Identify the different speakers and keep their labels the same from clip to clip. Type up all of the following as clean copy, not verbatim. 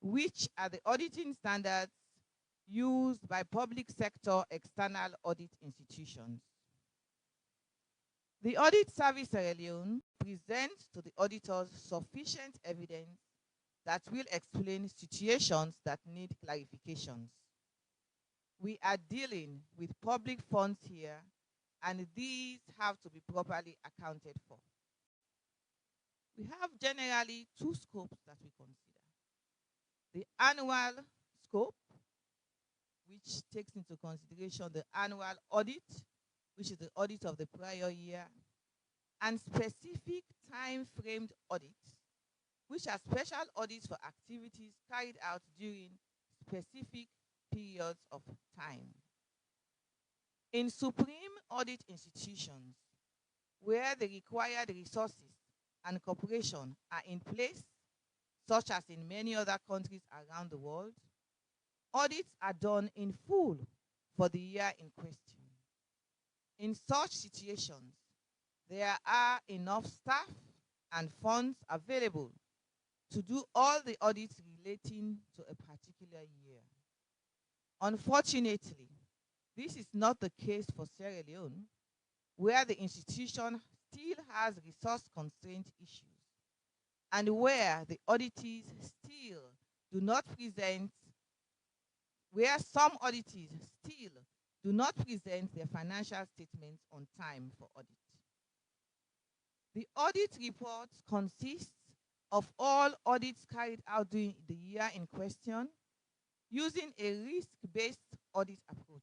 Speaker 1: which are the auditing standards used by public sector external audit institutions. The Audit Service Sierra Leone presents to the auditors sufficient evidence that will explain situations that need clarifications. We are dealing with public funds here, and these have to be properly accounted for. We have generally two scopes that we consider. The annual scope, which takes into consideration the annual audit, which is the audit of the prior year, and specific time-framed audits, which are special audits for activities carried out during specific periods of time. In supreme audit institutions, where the required resources and cooperation are in place, such as in many other countries around the world, audits are done in full for the year in question. In such situations, there are enough staff and funds available to do all the audits relating to a particular year. Unfortunately, this is not the case for Sierra Leone, where the institution still has resource constraint issues, and where the auditees still do not present, where some auditees still do not present their financial statements on time for audit. The audit report consists of all audits carried out during the year in question using a risk-based audit approach.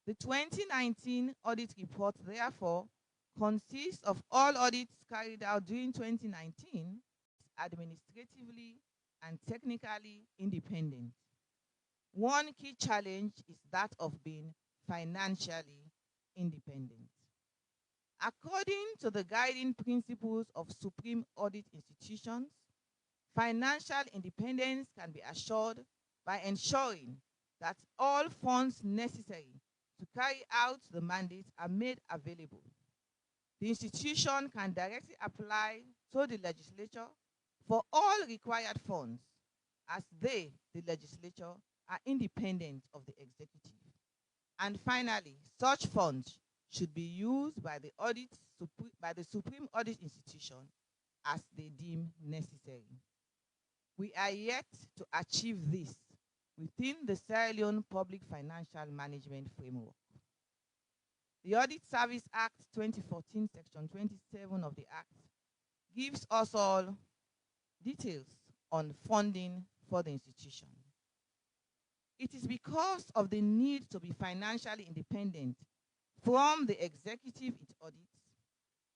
Speaker 1: The 2019 audit report, therefore, consists of all audits carried out during 2019, administratively and technically independent. One key challenge is that of being financially independent. According to the guiding principles of supreme audit institutions, financial independence can be assured by ensuring that all funds necessary to carry out the mandate are made available. The institution can directly apply to the legislature for all required funds, as they, the legislature, are independent of the executive. And finally, such funds should be used by the Supreme Audit Institution as they deem necessary. We are yet to achieve this within the Sierra Leone Public Financial Management Framework. The Audit Service Act 2014, Section 27 of the Act, gives us all details on funding for the institution. It is because of the need to be financially independent from the executive it audits,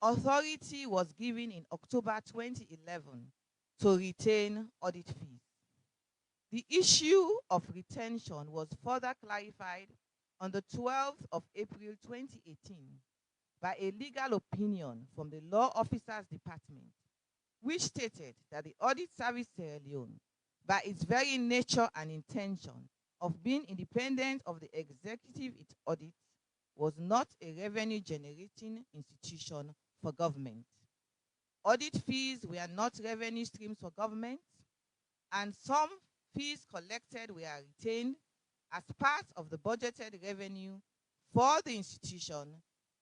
Speaker 1: authority was given in October 2011 to retain audit fees. The issue of retention was further clarified on the 12th of April 2018 by a legal opinion from the Law Officers Department, which stated that the Audit Service Sierra Leone, by its very nature and intention of being independent of the executive it audits, was not a revenue-generating institution for government. Audit fees were not revenue streams for government, and some fees collected were retained as part of the budgeted revenue for the institution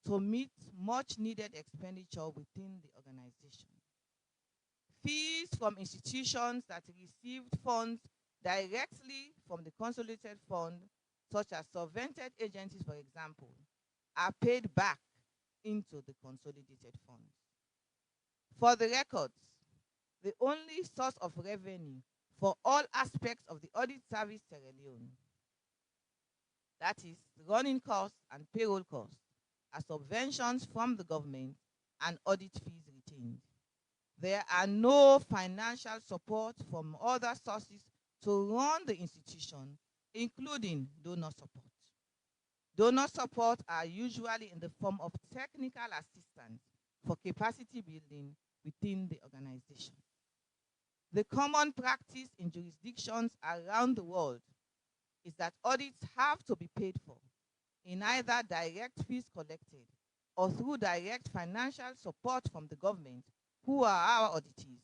Speaker 1: to meet much-needed expenditure within the organization. Fees from institutions that received funds directly from the consolidated fund, such as subvented agencies, for example, are paid back into the consolidated funds. For the records, the only source of revenue for all aspects of the Audit Service Sierra Leone, that is, running costs and payroll costs, are subventions from the government and audit fees retained. There are no financial support from other sources to run the institution, including donor support. Donor support are usually in the form of technical assistance for capacity building within the organization. The common practice in jurisdictions around the world is that audits have to be paid for in either direct fees collected or through direct financial support from the government, who are our auditees.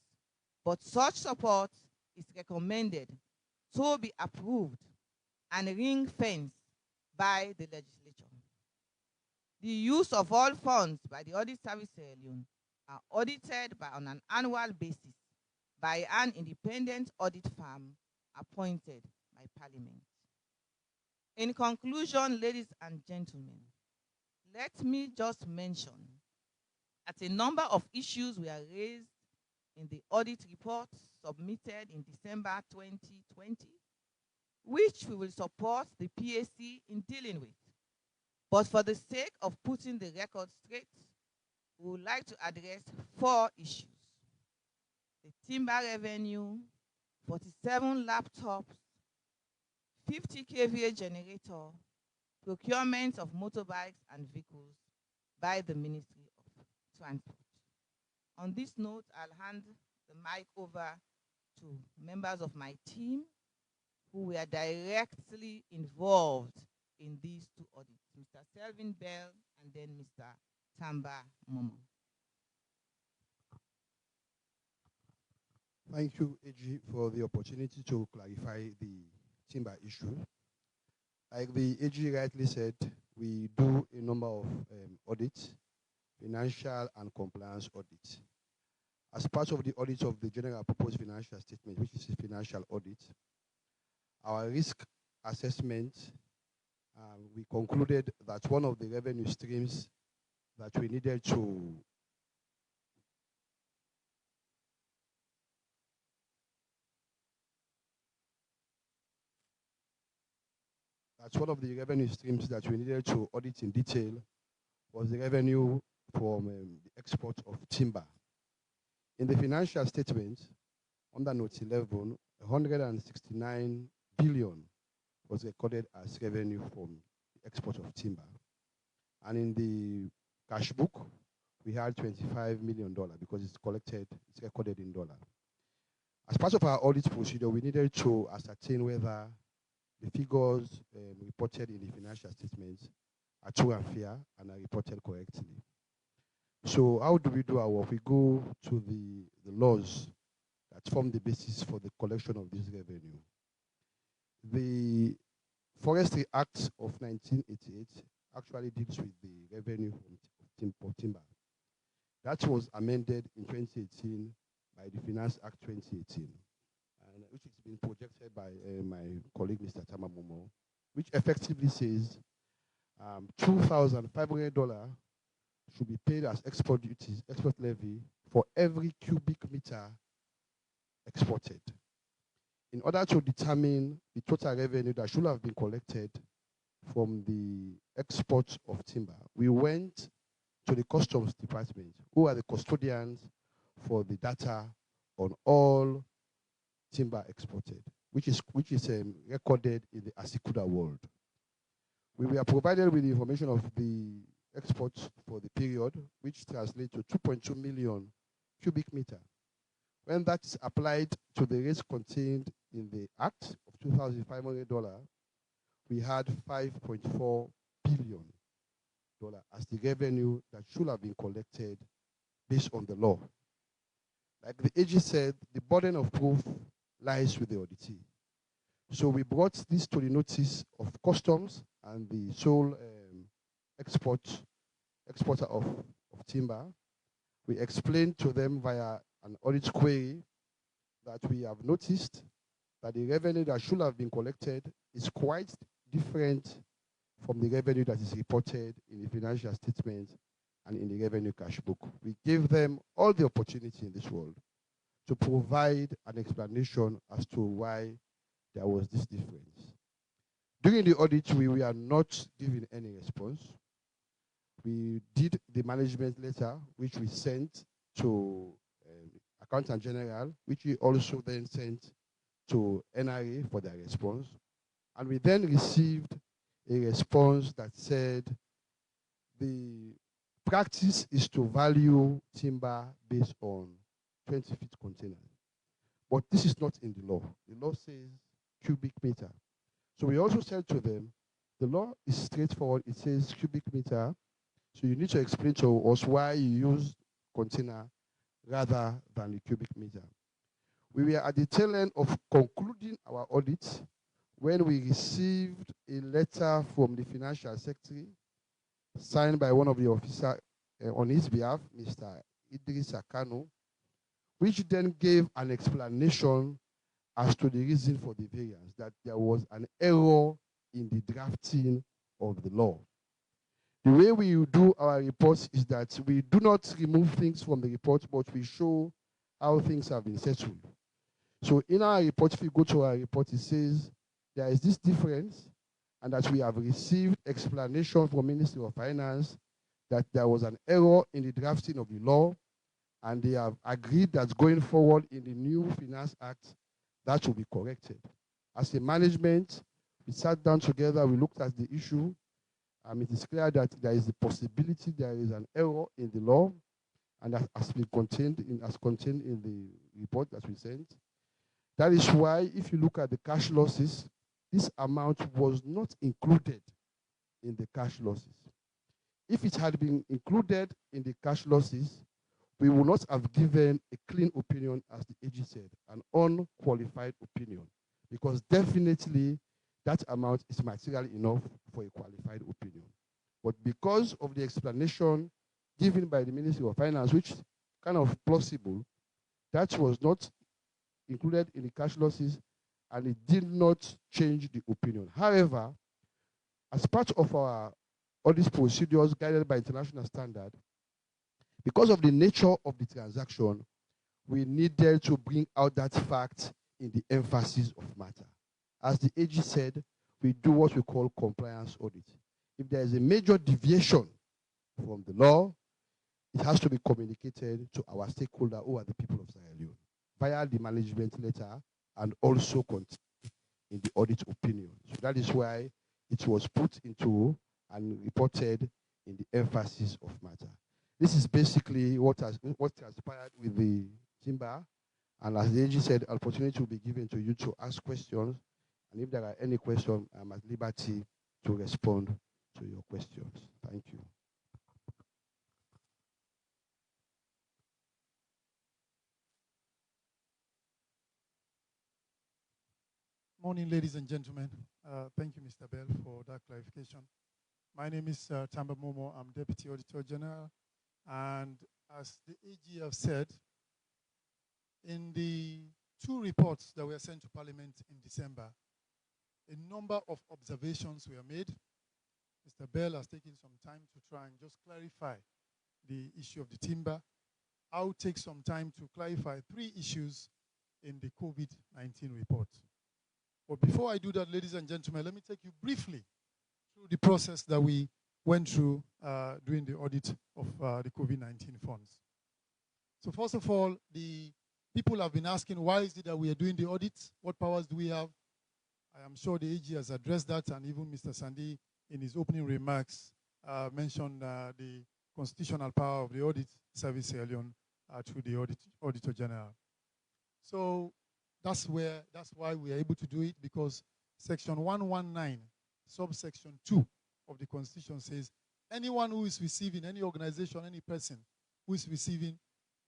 Speaker 1: But such support is recommended to be approved and ring-fenced by the legislature. The use of all funds by the Audit Service Sierra Leone are audited on an annual basis by an independent audit firm appointed by Parliament. In conclusion, ladies and gentlemen, let me just mention that a number of issues were raised in the audit report submitted in December 2020, which we will support the PAC in dealing with. But for the sake of putting the record straight, we would like to address 4 issues: the timber revenue, 47 laptops, 50 kVA generator, procurement of motorbikes and vehicles by the Ministry of Transport. On this note, I'll hand the mic over to members of my team who were directly involved in these 2 audits, Mr. Selvin Bell and then Mr. Tamba Momo.
Speaker 2: Thank you, AG, for the opportunity to clarify the timber issue. Like the AG rightly said, we do a number of audits, financial and compliance audits. As part of the audit of the general proposed financial statement, which is a financial audit, our risk assessment, we concluded that one of the revenue streams that we needed to audit in detail was the revenue from the export of timber. In the financial statement, under note 11, 169 billion was recorded as revenue from the export of timber. And in the cash book, we had $25 million because it's recorded in dollar. As part of our audit procedure, we needed to ascertain whether the figures reported in the financial statements are true and fair and are reported correctly. So how do we do our work? We go to the laws that form the basis for the collection of this revenue. The Forestry Act of 1988 actually deals with the revenue from timber. That was amended in 2018 by the Finance Act 2018, and which has been projected by my colleague, Mr. Tamamomo, which effectively says $2,500 should be paid as export duties, export levy, for every cubic meter exported. In order to determine the total revenue that should have been collected from the export of timber, we went to the Customs Department, who are the custodians for the data on all timber exported, which is recorded in the Asikuda world. We were provided with the information of the exports for the period, which translates to 2.2 million cubic meter. When that's applied to the rates contained in the Act of $2,500, we had $5.4 billion as the revenue that should have been collected based on the law. Like the AG said, the burden of proof lies with the auditee. So we brought this to the notice of customs and the sole exporter of timber. We explained to them via an audit query that we have noticed that the revenue that should have been collected is quite different from the revenue that is reported in the financial statement and in the revenue cash book. We gave them all the opportunity in this world to provide an explanation as to why there was this difference. During the audit, we were not given any response. We did the management letter, which we sent to Accountant General, which we also then sent to NRA for their response. And we then received a response that said the practice is to value timber based on 20-feet containers. But this is not in the law. The law says cubic meter. So we also said to them, the law is straightforward. It says cubic meter. So you need to explain to us why you use container rather than the cubic meter. We were at the tail end of concluding our audit when we received a letter from the financial secretary signed by one of the officers on his behalf, Mr. Idris Akano, which then gave an explanation as to the reason for the variance, that there was an error in the drafting of the law. The way we do our reports is that we do not remove things from the report, but we show how things have been settled. So in our report, if you go to our report, it says there is this difference and that we have received explanation from Ministry of Finance that there was an error in the drafting of the law, and they have agreed that going forward in the new Finance Act, that will be corrected. As a management, we sat down together, we looked at the issue. It is clear that there is a possibility there is an error in the law, and that has been contained in the report that we sent. That is why, if you look at the cash losses, this amount was not included in the cash losses. If it had been included in the cash losses, we would not have given a clean opinion, as the AG said, an unqualified opinion, because definitely that amount is material enough for a qualified opinion. But because of the explanation given by the Ministry of Finance, which is kind of plausible, that was not included in the cash losses, and it did not change the opinion. However, as part of our audit procedures guided by international standard, because of the nature of the transaction, we needed to bring out that fact in the emphasis of matter. As the AG said, we do what we call compliance audit. If there is a major deviation from the law, it has to be communicated to our stakeholder, who are the people of Sierra Leone, via the management letter and also in the audit opinion. So that is why it was put into and reported in the emphasis of matter. This is basically what transpired with the timber. And as the AG said, opportunity will be given to you to ask questions. And if there are any questions, I'm at liberty to respond to your questions. Thank you.
Speaker 3: Morning, ladies and gentlemen. Thank you, Mr. Bell, for that clarification. My name is Tamba Momo. I'm Deputy Auditor General. And as the AG have said, in the 2 reports that were sent to Parliament in December, a number of observations were made. Mr. Bell has taken some time to try and just clarify the issue of the timber. I'll take some time to clarify 3 issues in the COVID-19 report. But before I do that, ladies and gentlemen, let me take you briefly through the process that we went through during the audit of the COVID-19 funds. So first of all, the people have been asking, why is it that we are doing the audit? What powers do we have? I am sure the AG has addressed that, and even Mr. Sandy, in his opening remarks, mentioned the constitutional power of the Audit Service Sierra Leone through the Auditor General. So that's why we are able to do it, because Section 119, subsection 2 of the Constitution says anyone who is receiving, any organization, any person who is receiving,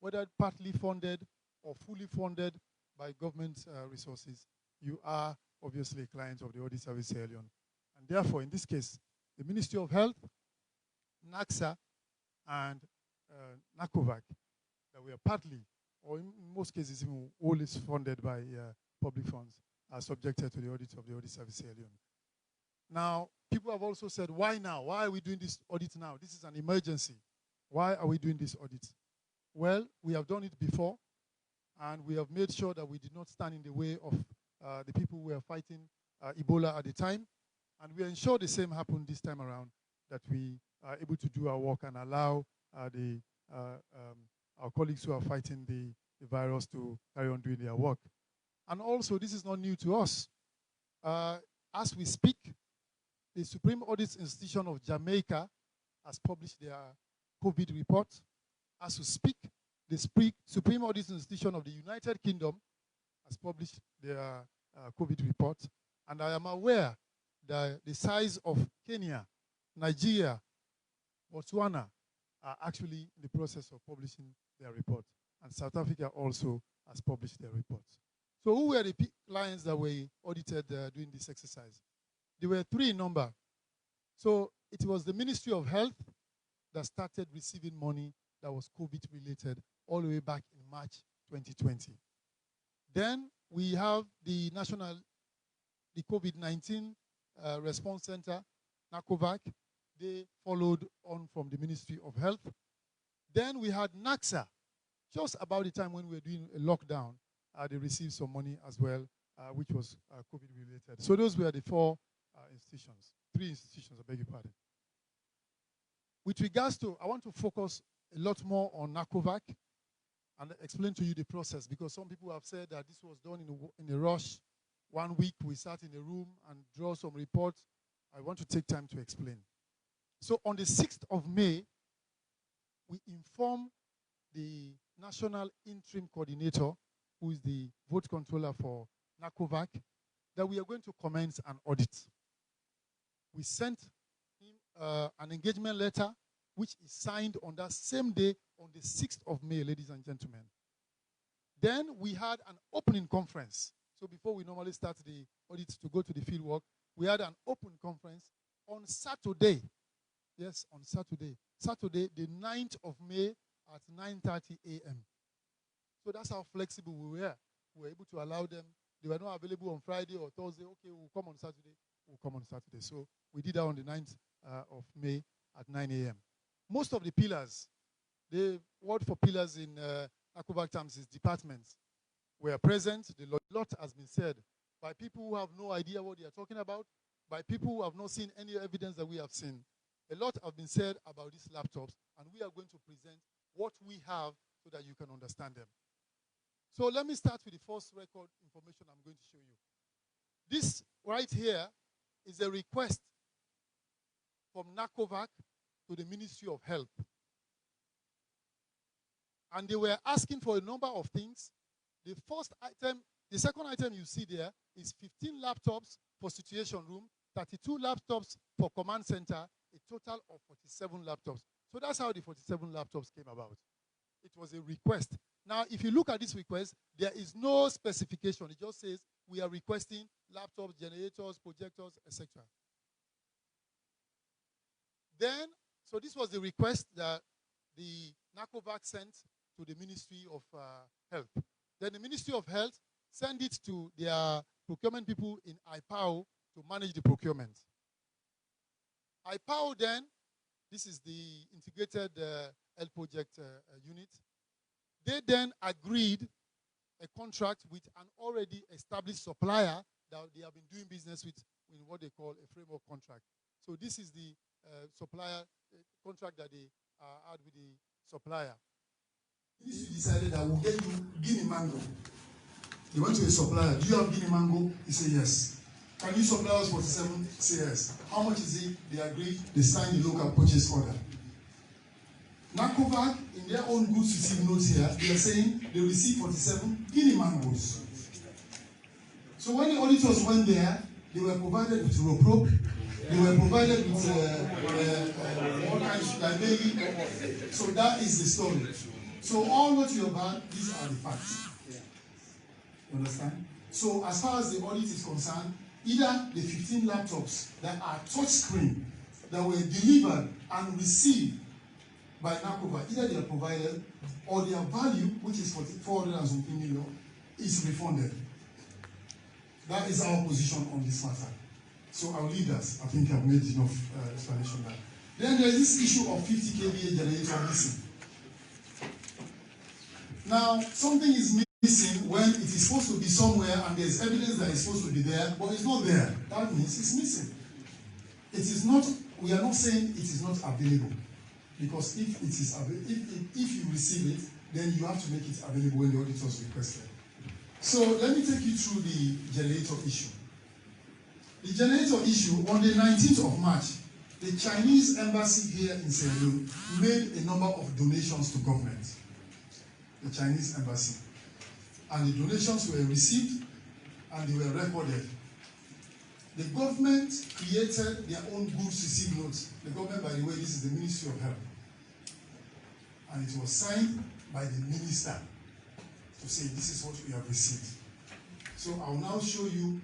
Speaker 3: whether partly funded or fully funded by government resources, you are obviously a client of the Audit Service Sierra Leone. And therefore, in this case, the Ministry of Health, NACSA, and NACOVAC, that we are partly, or in most cases even always funded by public funds, are subjected to the audit of the Audit Service Sierra Leone. Now, people have also said, why now? Why are we doing this audit now? This is an emergency. Why are we doing this audit? Well, we have done it before, and we have made sure that we did not stand in the way of the people who were fighting Ebola at the time. And we ensure the same happened this time around, that we are able to do our work and allow our colleagues who are fighting the virus to carry on doing their work. And also, this is not new to us. As we speak, the Supreme Audit Institution of Jamaica has published their COVID report. As we speak, the Supreme Audit Institution of the United Kingdom has published their COVID report. And I am aware that the size of Kenya, Nigeria, Botswana are actually in the process of publishing their report. and South Africa also has published their reports. So who were the clients that were audited during this exercise? There were 3 in number. So it was the Ministry of Health that started receiving money that was COVID-related all the way back in March 2020. Then we have the COVID-19 Response Center, NACOVAC. They followed on from the Ministry of Health. Then we had NACSA. Just about the time when we were doing a lockdown, they received some money as well, which was COVID-related. So those were the 4 institutions, 3 institutions, I beg your pardon. With regards to, I want to focus a lot more on NACOVAC and explain to you the process, because some people have said that this was done in a rush. 1 week, we sat in a room and draw some reports. I want to take time to explain. So on the 6th of May, we inform the National Interim Coordinator, who is the vote controller for NACOVAC, that we are going to commence an audit. We sent him an engagement letter, which is signed on that same day, on the 6th of May, ladies and gentlemen. Then we had an opening conference. So before we normally start the audit to go to the field work, we had an open conference on Saturday. Yes, on Saturday. Saturday, the 9th of May at 9:30 a.m. So that's how flexible we were. We were able to allow them. They were not available on Friday or Thursday. Okay, we'll come on Saturday. We'll come on Saturday. So we did that on the 9th of May at 9 a.m. Most of the pillars, the word for pillars in NACOVAC terms is departments, were present. The lot has been said by people who have no idea what they are talking about, by people who have not seen any evidence that we have seen. A lot have been said about these laptops, and we are going to present what we have so that you can understand them. So let me start with the first record information I'm going to show you. This right here is a request from NACOVAC to the Ministry of Health. And they were asking for a number of things. The first item, the second item you see there is 15 laptops for situation room, 32 laptops for command center, a total of 47 laptops. So that's how the 47 laptops came about. It was a request. Now, if you look at this request, there is no specification. It just says we are requesting laptops, generators, projectors, etc. Then, so this was the request that the NACOVAC sent to the Ministry of Health. Then the Ministry of Health sent it to their procurement people in IPAO to manage the procurement. IPAO then, this is the integrated health project unit, they then agreed a contract with an already established supplier that they have been doing business with in what they call a framework contract. So this is the supplier contract that they had with the supplier. If you decided that we'll get you Guinea mango, you went to a supplier, do you have Guinea mango? He said yes. Can you supply us 47? Say yes. How much is it? They agreed, they signed the local purchase order. NACOVAC, in their own goods received notes here, they are saying they received 47 Guinea mangoes. So when the auditors went there, they were provided with rope, they were provided with all kinds of library. So that is the story. So all what you have had, these are the facts. You understand? So as far as the audit is concerned, either the 15 laptops that are touchscreen that were delivered and received by NACOVAC, either they are provided or their value, which is 4something million, is refunded. That is our position on this matter. So I'll leave that. I think I've made enough explanation there. Then there's this issue of 50 kVA generator missing. Now, something is missing when it is supposed to be somewhere and there's evidence that it's supposed to be there, but it's not there. That means it's missing. It is not, we are not saying it is not available. Because if it is if you receive it, then you have to make it available when the auditors request it. So let me take you through the generator issue. The generator issue, on the 19th of March, the Chinese embassy here in Sierra Leone made a number of donations to government. The Chinese embassy. And the donations were received and they were recorded. The government created their own goods received notes. The government, by the way, this is the Ministry of Health. And it was signed by the minister to say this is what we have received. So I'll now show you.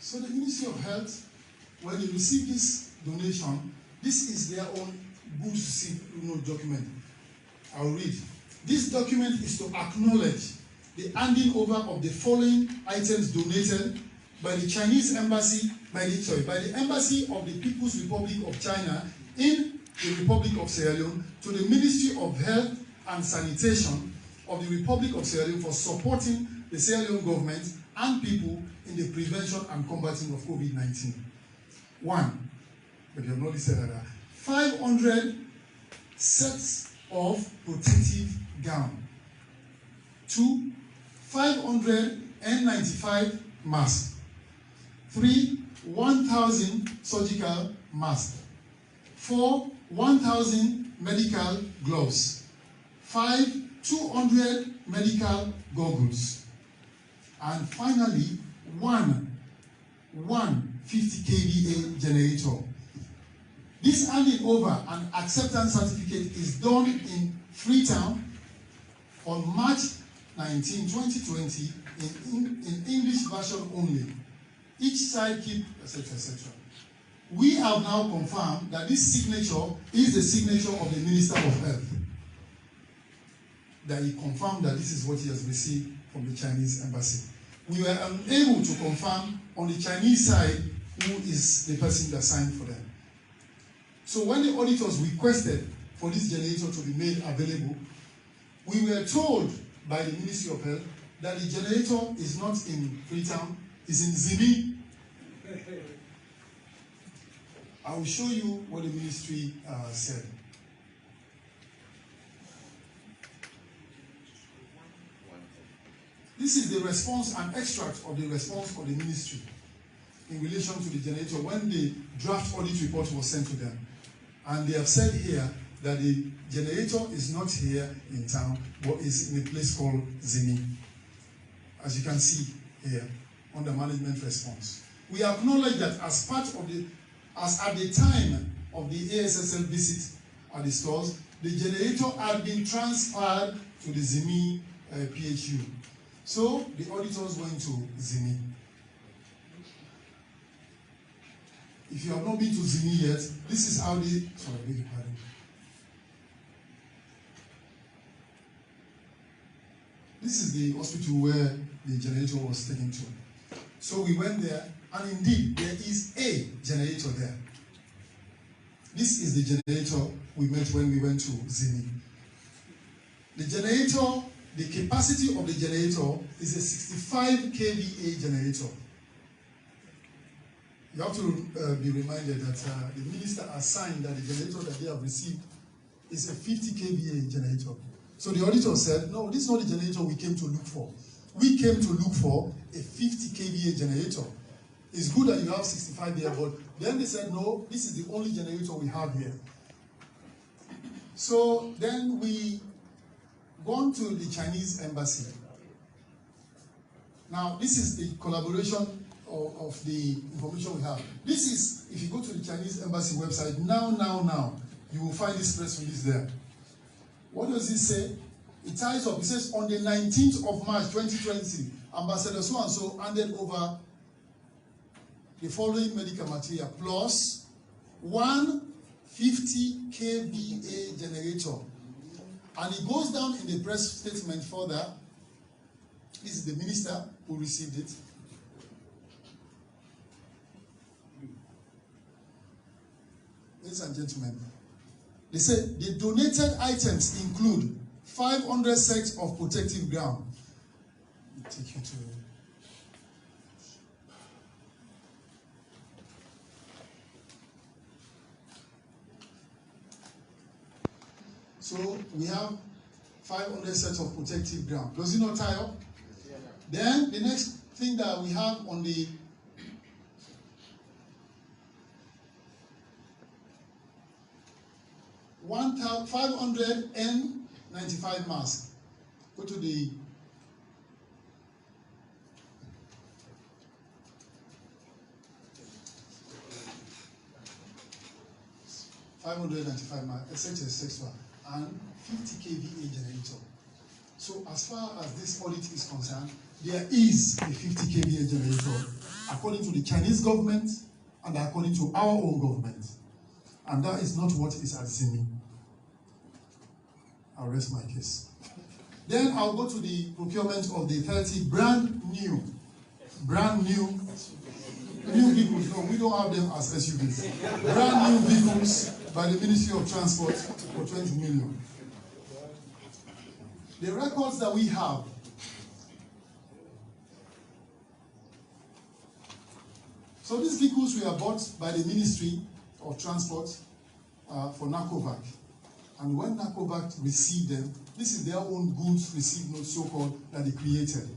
Speaker 3: So the Ministry of Health, when they receive this donation, this is their own goods receipt document. I'll read. This document is to acknowledge the handing over of the following items donated by the Chinese embassy, by the Embassy of the People's Republic of China in the Republic of Sierra Leone to the Ministry of Health and Sanitation of the Republic of Sierra Leone for supporting the Sierra Leone government and people in the prevention and combating of COVID-19. 1, but you have not said that, 500 sets of protective gown. 2, 500 N95 masks. 3, 1,000 surgical masks. 4, 1,000 medical gloves. 5, 200 medical goggles. And finally, one 50 kVA generator. This handing over and acceptance certificate is done in Freetown on March 19, 2020 in English version only. Each side keep, etc., etc. We have now confirmed that this signature is the signature of the Minister of Health. That he confirmed that this is what he has received from the Chinese embassy. We were unable to confirm on the Chinese side who is the person that signed for them. So when the auditors requested for this generator to be made available, we were told by the Ministry of Health that the generator is not in Freetown, it's in Zibi. I will show you what the ministry said. This is the response and extract of the response of the ministry in relation to the generator when the draft audit report was sent to them. And they have said here that the generator is not here in town, but is in a place called Zini. As you can see here, on the management response. We acknowledge that as part of as at the time of the ASSL visit at the stores, the generator had been transferred to the Zimi PHU. So the auditors went to Zimi. If you have not been to Zimi yet, this is how they, sorry, beg your pardon. This is the hospital where the generator was taken to. So we went there, and indeed, there is a generator there. This is the generator we met when we went to Zimi. The generator, the capacity of the generator is a 65 kVA generator. You have to be reminded that the minister assigned that the generator that they have received is a 50 kVA generator. So the auditor said, no, this is not the generator we came to look for. We came to look for a 50 kVA generator. It's good that you have 65 there, but then they said, no, this is the only generator we have here. So then we gone to the Chinese embassy. Now, this is the collaboration of the information we have. This is, if you go to the Chinese embassy website, now, you will find this press release there. What does it say? It ties up. It says, on the 19th of March 2020, Ambassador so-and-so handed over the following medical material plus 150 kVA generator. And it goes down in the press statement further. This is the minister who received it. Ladies and gentlemen, they say the donated items include 500 sets of protective gown. I'll take you to. So we have 500 sets of protective gown. Does it not tie up? Yeah. Then the next thing that we have on the N95 mask. Go to the $595 mask, SHS6 and 50 kVA generator. So as far as this audit is concerned, there is a 50 kVA generator according to the Chinese government and according to our own government. And that is not what is at Zimi. I'll rest my case. Then I'll go to the procurement of the 30 brand new vehicles. No, we don't have them as SUVs. Brand new vehicles by the Ministry of Transport for 20 million. The records that we have so these vehicles were bought by the Ministry of Transport for NACOVAC. And when NACOVAC received them, this is their own goods received note, so-called, that they created.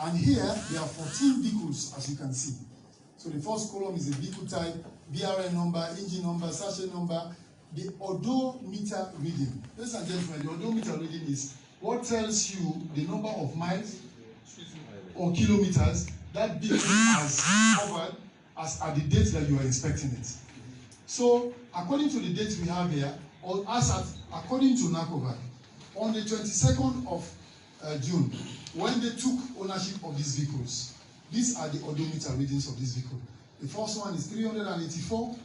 Speaker 3: And here, there are 14 vehicles, as you can see. So the first column is the vehicle type, BRN number, engine number, sachet number, the odometer reading. Ladies and gentlemen, the odometer reading is what tells you the number of miles or kilometers that vehicle has covered as at the date that you are inspecting it. So, according to the date we have here, or according to NACOVAC, on the 22nd of June, when they took ownership of these vehicles, these are the odometer readings of this vehicle. The first one is 384,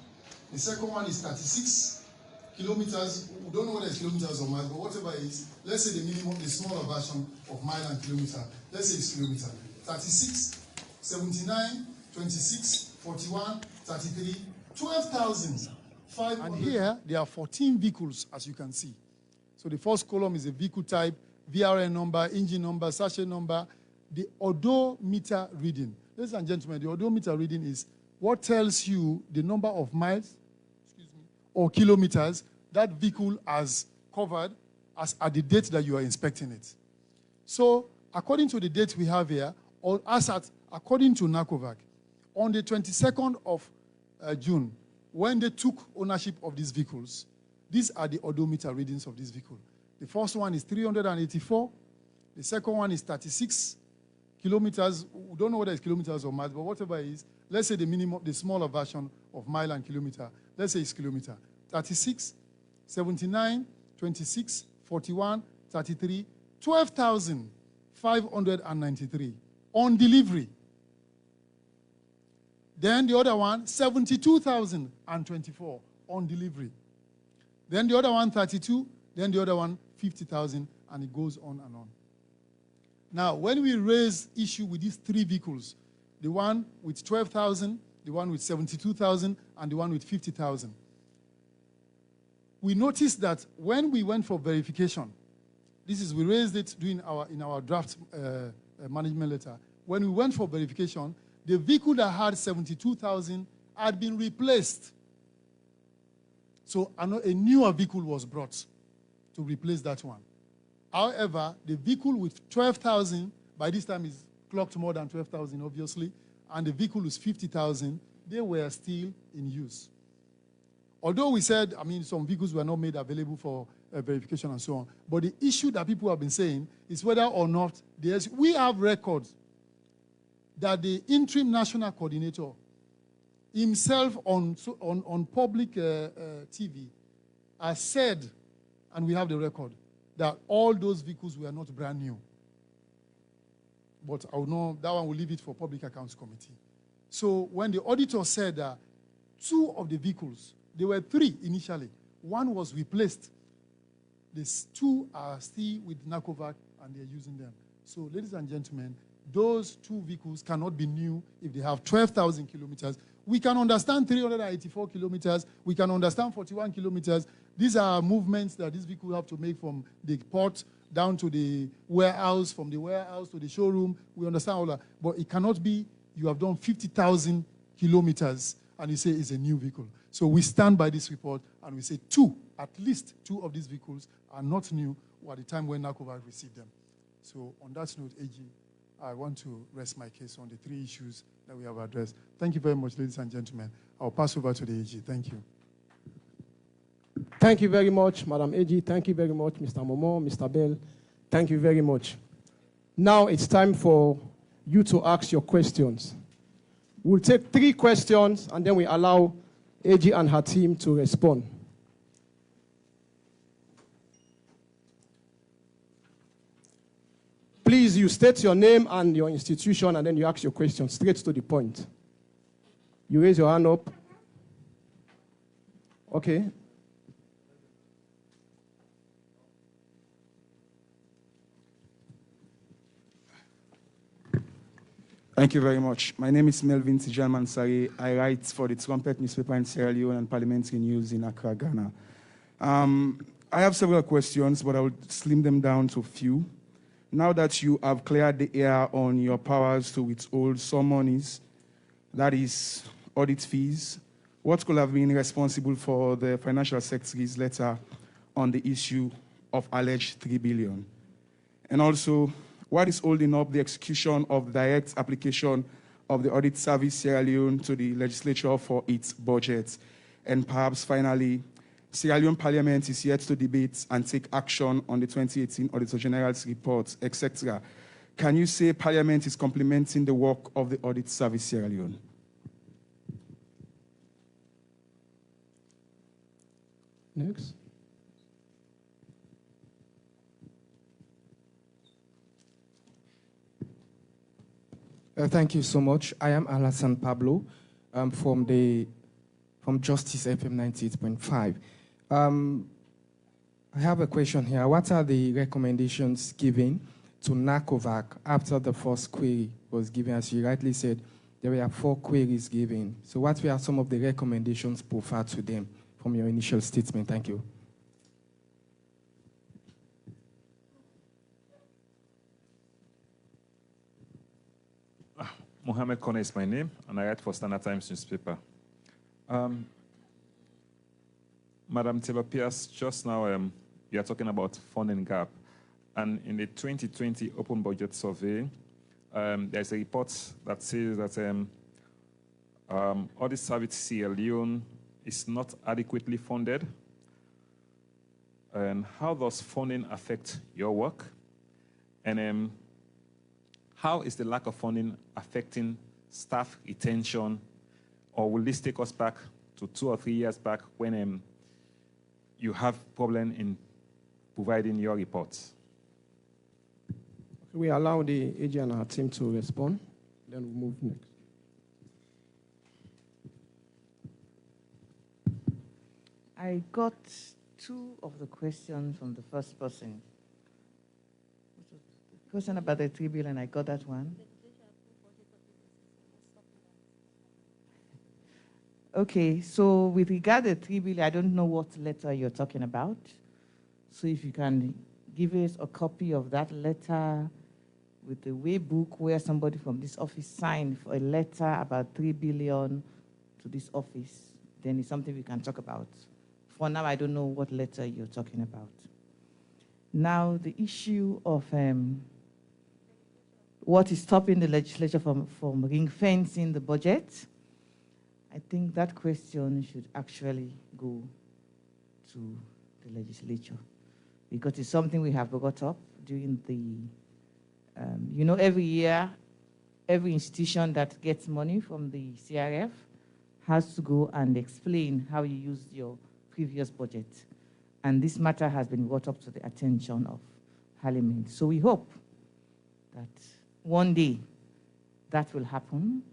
Speaker 3: the second one is 36 kilometers. We don't know whether it's kilometers or miles, but whatever it is, let's say the minimum, the smaller version of mile and kilometer, let's say it's kilometer. 36, 79, 26, 41, 33, 12,005. And here, there are 14 vehicles, as you can see. So the first column is a vehicle type, VRN number, engine number, sachet number, the odometer reading. Ladies and gentlemen, the odometer reading is what tells you the number of miles, or kilometers that vehicle has covered as at the date that you are inspecting it. So, according to the date we have here, or according to NACOVAC, on the 22nd of June, when they took ownership of these vehicles, these are the odometer readings of this vehicle. The first one is 384. The second one is 36 kilometers. We don't know whether it's kilometers or miles, but whatever it is, let's say the minimum, the smaller version of mile and kilometer, let's say it's kilometer. 36, 79, 26, 41, 33, 12,593 on delivery. Then the other one, 72,024 on delivery. Then the other one, 32. Then the other one, 50,000, and it goes on and on. Now, when we raise issue with these three vehicles, the one with 12,000, the one with 72,000, and the one with 50,000, we noticed that when we went for verification, we raised it in our draft management letter. When we went for verification, the vehicle that had 72,000 had been replaced. So a newer vehicle was brought to replace that one. However, the vehicle with 12,000, by this time is clocked more than 12,000, obviously, and the vehicle with 50,000, they were still in use. Although we said, some vehicles were not made available for verification and so on, but the issue that people have been saying is whether or not we have records that the interim national coordinator himself on public TV has said, and we have the record, that all those vehicles were not brand new. But I will know that one will leave it for Public Accounts Committee. So when the auditor said that two of the vehicles, there were three initially, one was replaced. These two are still with NACOVAC and they're using them. So ladies and gentlemen, those two vehicles cannot be new if they have 12,000 kilometers. We can understand 384 kilometers. We can understand 41 kilometers. These are movements that these vehicles have to make from the port down to the warehouse, from the warehouse to the showroom. We understand all that. But it cannot be you have done 50,000 kilometers and you say it's a new vehicle. So we stand by this report and we say at least two of these vehicles are not new at the time when NACOVAC received them. So on that note, AG, I want to rest my case on the 3 issues that we have addressed. Thank you very much, ladies and gentlemen. I'll pass over to the AG. Thank you.
Speaker 4: Thank you very much, Madam AG. Thank you very much, Mr. Momo, Mr. Bell. Thank you very much. Now it's time for you to ask your questions. We'll take 3 questions, and then we allow AG and her team to respond. Please, you state your name and your institution, and then you ask your question straight to the point. You raise your hand up. Okay.
Speaker 5: Thank you very much. My name is Melvin Tijan Mansari. I write for the Trumpet newspaper in Sierra Leone and Parliamentary News in Accra, Ghana. I have several questions, but I will slim them down to a few. Now that you have cleared the air on your powers to withhold some monies, that is audit fees, what could have been responsible for the Financial Secretary's letter on the issue of alleged 3 billion? And also, what is holding up the execution of the direct application of the Audit Service Sierra Leone to the legislature for its budget? And perhaps finally, Sierra Leone Parliament is yet to debate and take action on the 2018 Auditor General's report, etc. Can you say Parliament is complementing the work of the Audit Service Sierra Leone?
Speaker 4: Next.
Speaker 6: Thank you so much. I am Alassane Pablo from Justice FM 98.5. I have a question here. What are the recommendations given to NACOVAC after the first query was given? As you rightly said, there were 4 queries given. So what were some of the recommendations preferred to them from your initial statement? Thank you.
Speaker 7: Mohamed Kone is my name, and I write for Standard Times newspaper. Madam Teba-Pierce, just now you are talking about funding gap. And in the 2020 Open Budget Survey, there's a report that says that Audit Service Sierra Leone is not adequately funded. And how does funding affect your work? And how is the lack of funding affecting staff retention? Or will this take us back to 2 or 3 years back when you have problem in providing your reports?
Speaker 4: We allow the AG and our team to respond, then we'll move next.
Speaker 1: I got 2 of the questions from the first person. The question about the 3 billion, I got that one. Okay, so with regard to 3 billion, I don't know what letter you're talking about. So if you can give us a copy of that letter with the way book where somebody from this office signed for a letter about 3 billion to this office, then it's something we can talk about. For now, I don't know what letter you're talking about. Now, the issue of what is stopping the legislature from ring-fencing the budget, I think that question should actually go to the legislature, because it's something we have brought up during the, every year, every institution that gets money from the CRF has to go and explain how you used your previous budget. And this matter has been brought up to the attention of Parliament. So we hope that one day that will happen,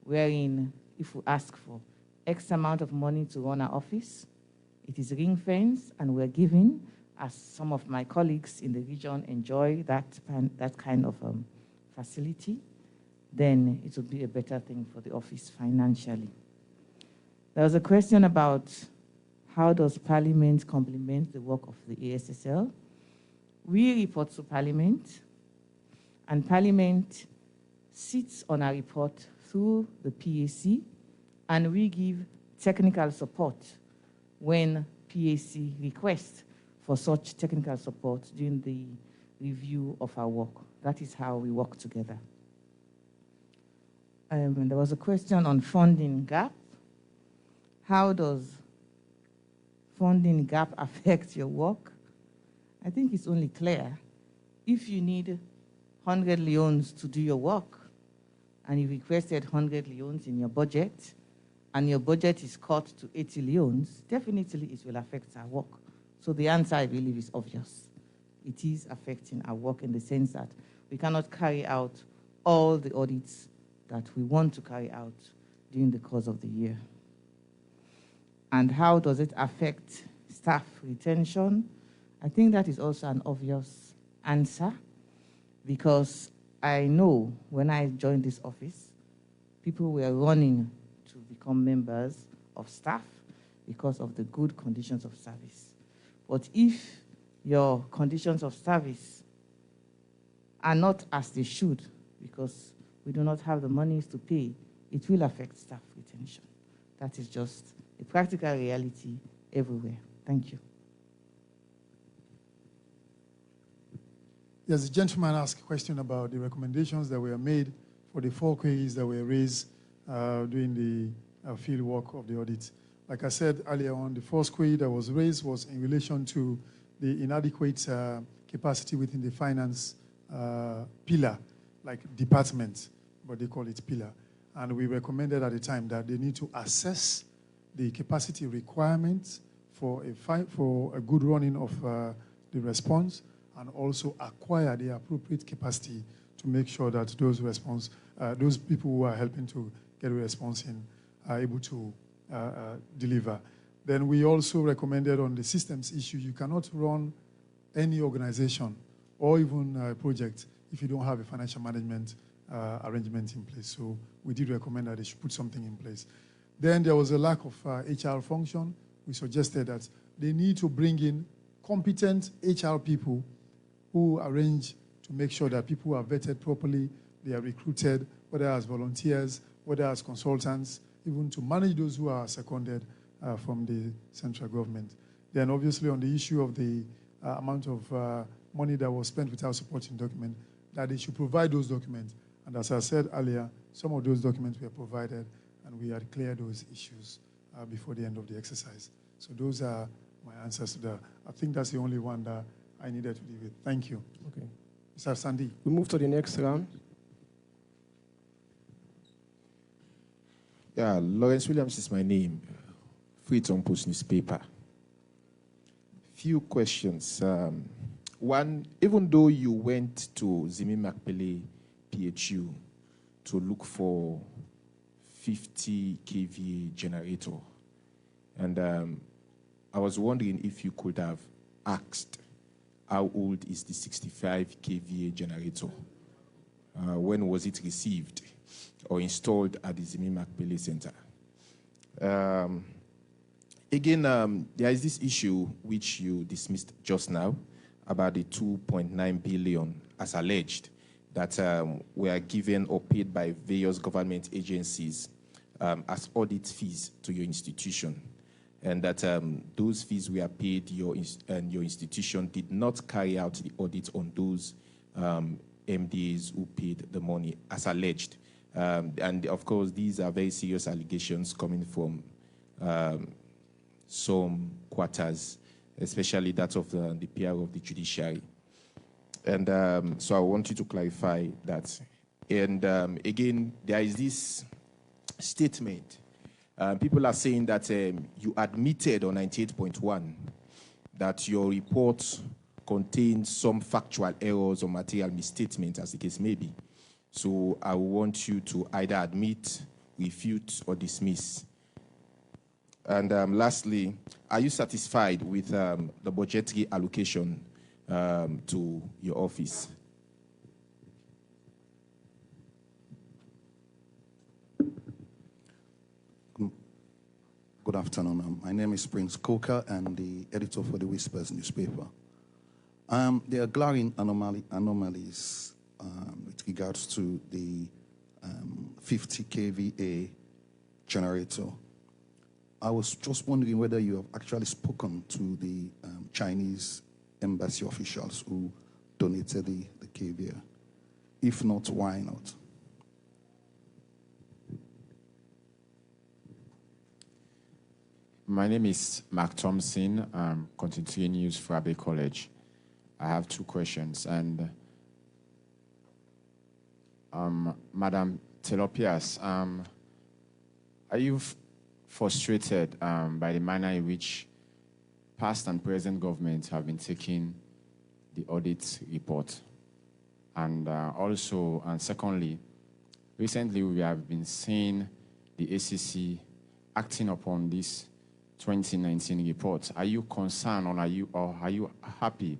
Speaker 1: wherein if we ask for X amount of money to run our office, it is ring-fenced and we're giving, as some of my colleagues in the region enjoy that kind of facility, then it would be a better thing for the office financially. There was a question about how does Parliament complement the work of the ASSL? We report to Parliament, and Parliament sits on our report through the PAC, and we give technical support when PAC requests for such technical support during the review of our work. That is how we work together. There was a question on funding gap. How does funding gap affect your work? I think it's only clear. If you need 100 leones to do your work, and you requested 100 leones in your budget, and your budget is cut to 80 leones, definitely it will affect our work. So the answer, I believe, is obvious. It is affecting our work in the sense that we cannot carry out all the audits that we want to carry out during the course of the year. And how does it affect staff retention? I think that is also an obvious answer, because I know when I joined this office, people were running to become members of staff because of the good conditions of service. But if your conditions of service are not as they should, because we do not have the monies to pay, it will affect staff retention. That is just a practical reality everywhere. Thank you.
Speaker 3: Yes, the gentleman asked a question about the recommendations that were made for the 4 queries that were raised during the field work of the audit. Like I said earlier on, the first query that was raised was in relation to the inadequate capacity within the finance pillar, like department, but they call it pillar. And we recommended at the time that they need to assess the capacity requirements for a good running of the response, and also acquire the appropriate capacity to make sure that those people who are helping to get a response in are able to deliver. Then we also recommended on the systems issue, you cannot run any organization or even a project if you don't have a financial management arrangement in place. So we did recommend that they should put something in place. Then there was a lack of HR function. We suggested that they need to bring in competent HR people who arrange to make sure that people are vetted properly, they are recruited, whether as volunteers, whether as consultants, even to manage those who are seconded from the central government. Then obviously on the issue of the amount of money that was spent without supporting document, that they should provide those documents. And as I said earlier, some of those documents were provided, and we had cleared those issues before the end of the exercise. So those are my answers to that. I think that's the only one that I needed to deal with. Thank you.
Speaker 4: Okay.
Speaker 3: Mr. Sandy.
Speaker 4: We move to the next round.
Speaker 8: Yeah, Lawrence Williams is my name. Freetown Post newspaper. Few questions. One, even though you went to Zimi Makpele PHU to look for 50 kVA generator, and I was wondering if you could have asked how old is the 65 kVA generator? When was it received or installed at the Zimi Makpele Center? Again, there is this issue which you dismissed just now about the 2.9 billion as alleged that were given or paid by various government agencies as audit fees to your institution, and that those fees were paid, and your institution did not carry out the audit on those MDAs who paid the money as alleged. And of course, these are very serious allegations coming from some quarters, especially that of the PR of the judiciary. And so I want you to clarify that. And again, there is this statement. People are saying that you admitted on 98.1 that your report contains some factual errors or material misstatement, as the case may be. So I want you to either admit, refute, or dismiss. And lastly, are you satisfied with the budgetary allocation to your office?
Speaker 9: Good afternoon. My name is Prince Coker. I'm the editor for the Whispers newspaper. There are glaring anomalies with regards to the 50 kVA generator. I was just wondering whether you have actually spoken to the Chinese embassy officials who donated the kVA. If not, why not?
Speaker 10: My name is Mark Thompson. I'm continuing news for Abbey College. I have two questions. And Madam Telopias, are you frustrated by the manner in which past and present governments have been taking the audit report? And also, and secondly, recently we have been seeing the ACC acting upon this 2019 report. Are you concerned, or are you happy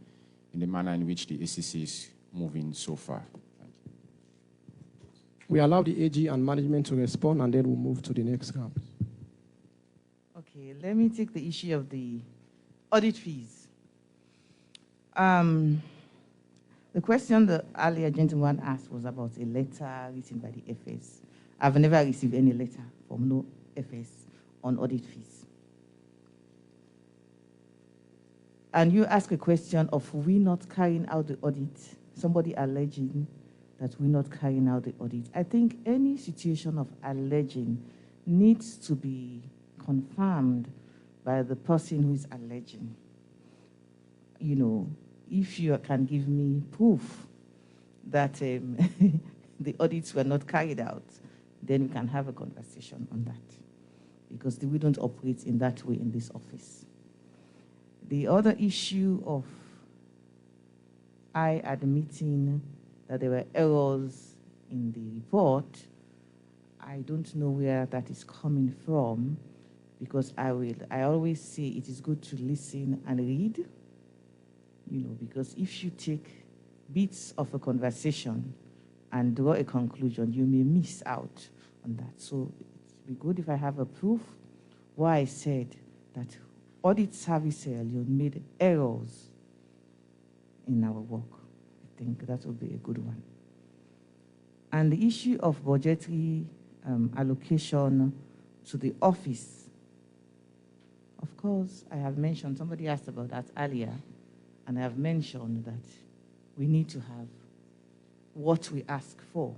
Speaker 10: in the manner in which the ACC is moving so far? Thank you.
Speaker 4: We allow the AG and management to respond, and then we'll move to the next round.
Speaker 1: Okay, let me take the issue of the audit fees. The question the earlier gentleman asked was about a letter written by the FS. I've never received any letter from no FS on audit fees. And you ask a question of we not carrying out the audit, somebody alleging that we're not carrying out the audit. I think any situation of alleging needs to be confirmed by the person who is alleging. You know, if you can give me proof that the audits were not carried out, then we can have a conversation on that, because we don't operate in that way in this office. The other issue of I admitting that there were errors in the report, I don't know where that is coming from, because I always say it is good to listen and read, you know, because if you take bits of a conversation and draw a conclusion, you may miss out on that. So it would be good if I have a proof why I said that Audit Service Leone made errors in our work. I think that would be a good one. And the issue of budgetary allocation to the office, of course, I have mentioned, somebody asked about that earlier, and I have mentioned that we need to have what we ask for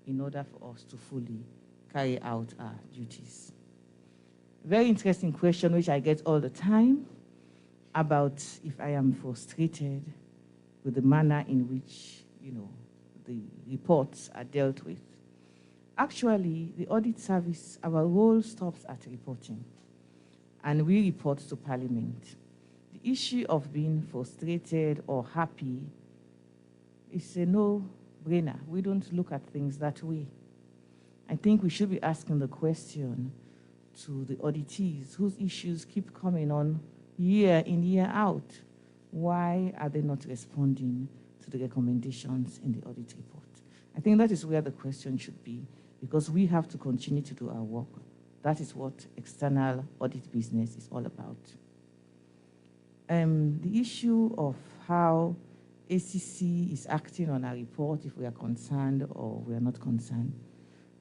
Speaker 1: in order for us to fully carry out our duties. Very interesting question, which I get all the time, about if I am frustrated with the manner in which, you know, the reports are dealt with. Actually, the audit service, our role stops at reporting, and we report to Parliament. The issue of being frustrated or happy is a no-brainer. We don't look at things that way. I think we should be asking the question to the auditees whose issues keep coming on year in, year out. Why are they not responding to the recommendations in the audit report? I think that is where the question should be, because we have to continue to do our work. That is what external audit business is all about. The issue of how ACC is acting on our report, if we are concerned or we are not concerned.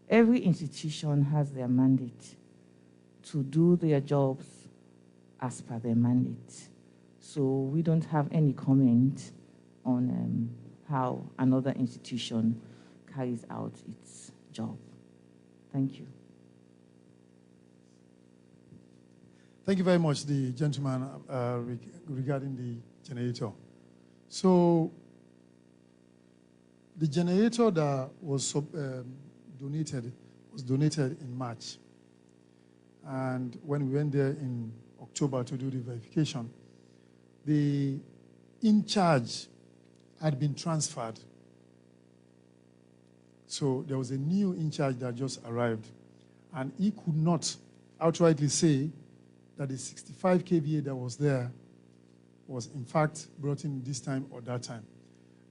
Speaker 1: Every institution has their mandate to do their jobs as per their mandate. So we don't have any comment on how another institution carries out its job. Thank you.
Speaker 3: Thank you very much, the gentleman, regarding the generator. So the generator that was donated in March. And when we went there in October to do the verification, the in charge had been transferred. So there was a new in charge that just arrived, and he could not outrightly say that the 65 kVA that was there was in fact brought in this time or that time.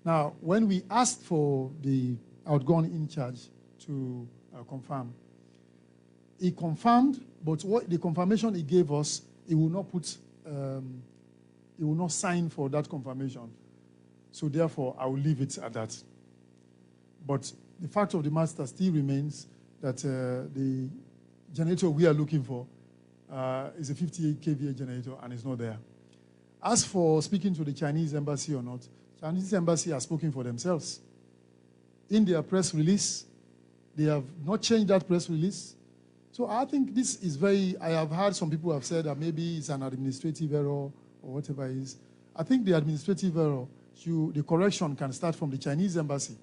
Speaker 3: Now, when we asked for the outgoing in charge to confirm, he confirmed, but what the confirmation he gave us, he will not put, he will not sign for that confirmation. So therefore, I will leave it at that. But the fact of the matter still remains that the generator we are looking for is a 58 kVA generator, and it's not there. As for speaking to the Chinese embassy or not, Chinese embassy has spoken for themselves. in their press release. They have not changed that press release. So I think this is I have heard some people have said that maybe it's an administrative error or whatever it is. I think the administrative error, the correction can start from the Chinese embassy.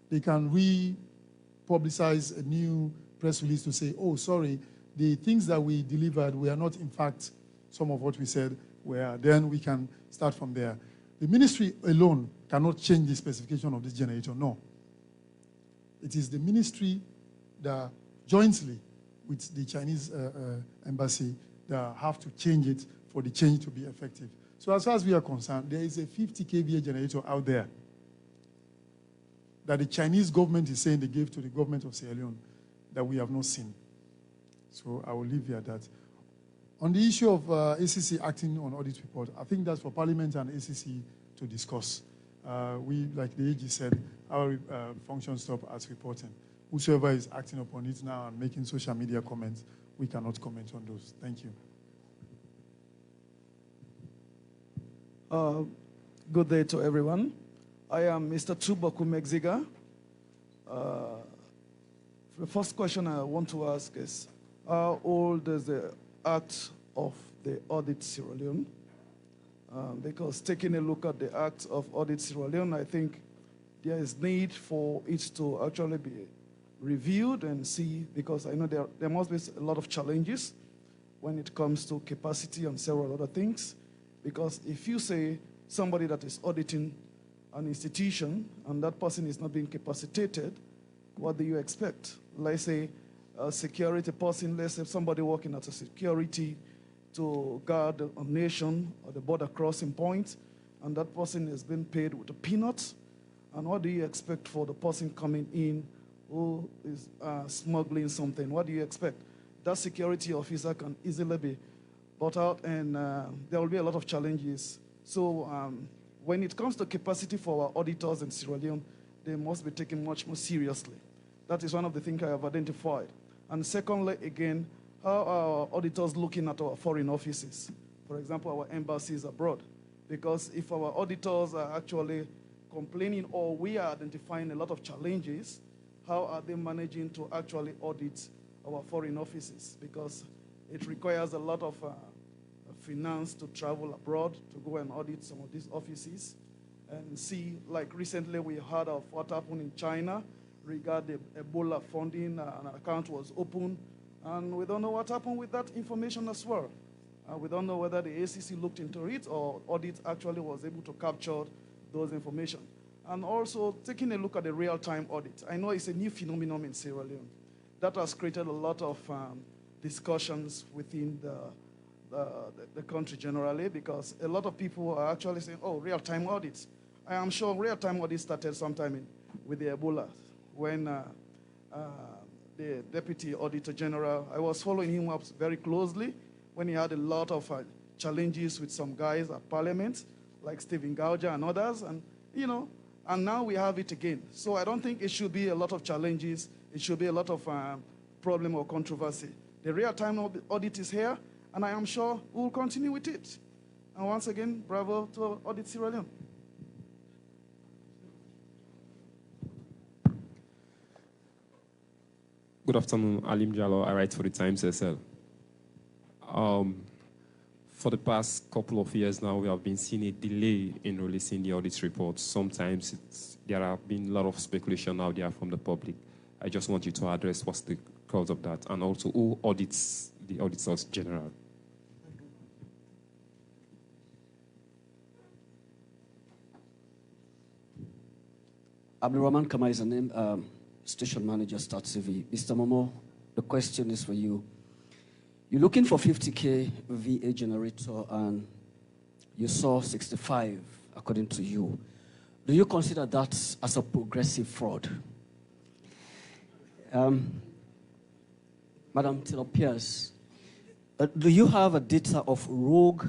Speaker 3: They can re-publicize a new press release to say, oh, sorry, the things that we delivered were not, in fact, some of what we said were. Then we can start from there. The ministry alone cannot change the specification of this generator, no. It is the ministry that jointly with the Chinese embassy that have to change it for the change to be effective. So as far as we are concerned, there is a 50 kVA generator out there that the Chinese government is saying they gave to the government of Sierra Leone that we have not seen. So I will leave you at that. On the issue of ACC acting on audit report, I think that's for Parliament and ACC to discuss. We, like the AG said, our function stop as reporting. Whosoever is acting upon it now and making social media comments, we cannot comment on those. Thank you.
Speaker 11: Good day to everyone. I am Mr. Tuboku Mexiga. The first question I want to ask is, how old is the Act of the Audit Sierra Leone? Because taking a look at the Act of Audit Sierra Leone, I think there is need for it to actually be reviewed and see, because I know there must be a lot of challenges when it comes to capacity and several other things. Because if you say somebody that is auditing an institution and that person is not being capacitated, what do you expect? Let's say a security person, let's say somebody working as a security to guard a nation or the border crossing point, and that person is being paid with a peanut. And what do you expect for the person coming in who is smuggling something? What do you expect? That security officer can easily be bought out, and there will be a lot of challenges. So when it comes to capacity for our auditors in Sierra Leone, they must be taken much more seriously. That is one of the things I have identified. And secondly, again, how are our auditors looking at our foreign offices? For example, our embassies abroad. Because if our auditors are actually complaining or we are identifying a lot of challenges, how are they managing to actually audit our foreign offices? Because it requires a lot of finance to travel abroad to go and audit some of these offices and see, like recently we heard of what happened in China regarding Ebola funding. An account was opened, and we don't know what happened with that information as well. We don't know whether the ACC looked into it or Audit actually was able to capture those information. And also taking a look at the real-time audit. I know it's a new phenomenon in Sierra Leone. That has created a lot of discussions within the country generally, because a lot of people are actually saying, oh, real-time audits. I am sure real-time audits started sometime with the Ebola, when the Deputy Auditor General, I was following him up very closely when he had a lot of challenges with some guys at Parliament, like Stephen Gauja and others, and and now we have it again. So I don't think it should be a lot of challenges. It should be a lot of problem or controversy. The real-time audit is here, and I am sure we will continue with it. And once again, bravo to Audit Sierra Leone.
Speaker 12: Good afternoon, Alim Jallo. I write for the Times Essl. For the past couple of years now, we have been seeing a delay in releasing the audit reports. Sometimes there have been a lot of speculation out there from the public. I just want you to address what's the cause of that, and also who audits the auditors general.
Speaker 13: Abdurrahman Kama is the name, Station Manager, Start CV. Mr. Momo, the question is for you. You're looking for 50K VA generator, and you saw 65, according to you. Do you consider that as a progressive fraud? Madam Taylor Pierce, do you have a data of rogue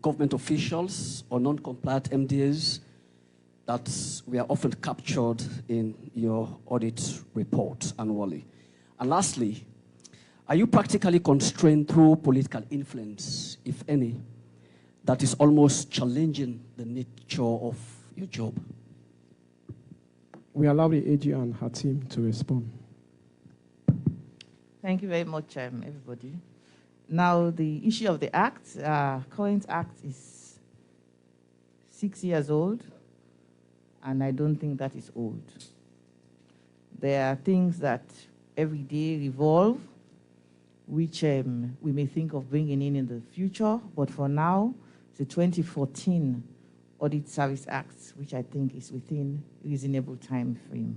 Speaker 13: government officials or non-compliant MDAs that were often captured in your audit report annually? And lastly, are you practically constrained through political influence, if any, that is almost challenging the nature of your job?
Speaker 4: We allow the AG and her team to respond.
Speaker 1: Thank you very much, everybody. Now, the issue of the Act, current Act is 6 years old, and I don't think that is old. There are things that every day revolve, which we may think of bringing in the future, but for now, the 2014 Audit Service Act, which I think is within reasonable time frame.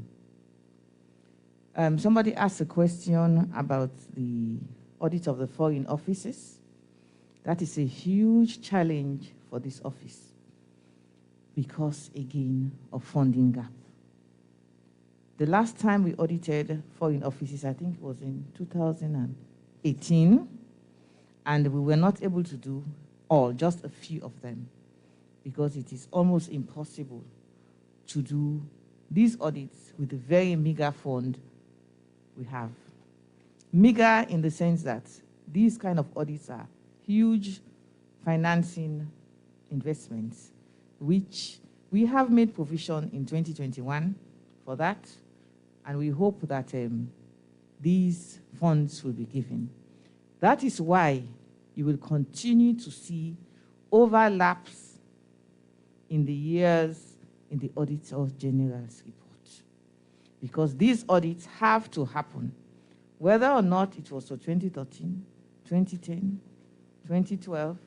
Speaker 1: Somebody asked a question about the audit of the foreign offices. That is a huge challenge for this office because, again, of funding gap. The last time we audited foreign offices, I think it was in 2018, and we were not able to do all, just a few of them, because it is almost impossible to do these audits with the very meager fund we have. Meager in the sense that these kind of audits are huge financing investments, which we have made provision in 2021 for that, and we hope that these funds will be given. That is why you will continue to see overlaps in the years in the Auditor General's report, because these audits have to happen, whether or not it was for 2013, 2010, 2012,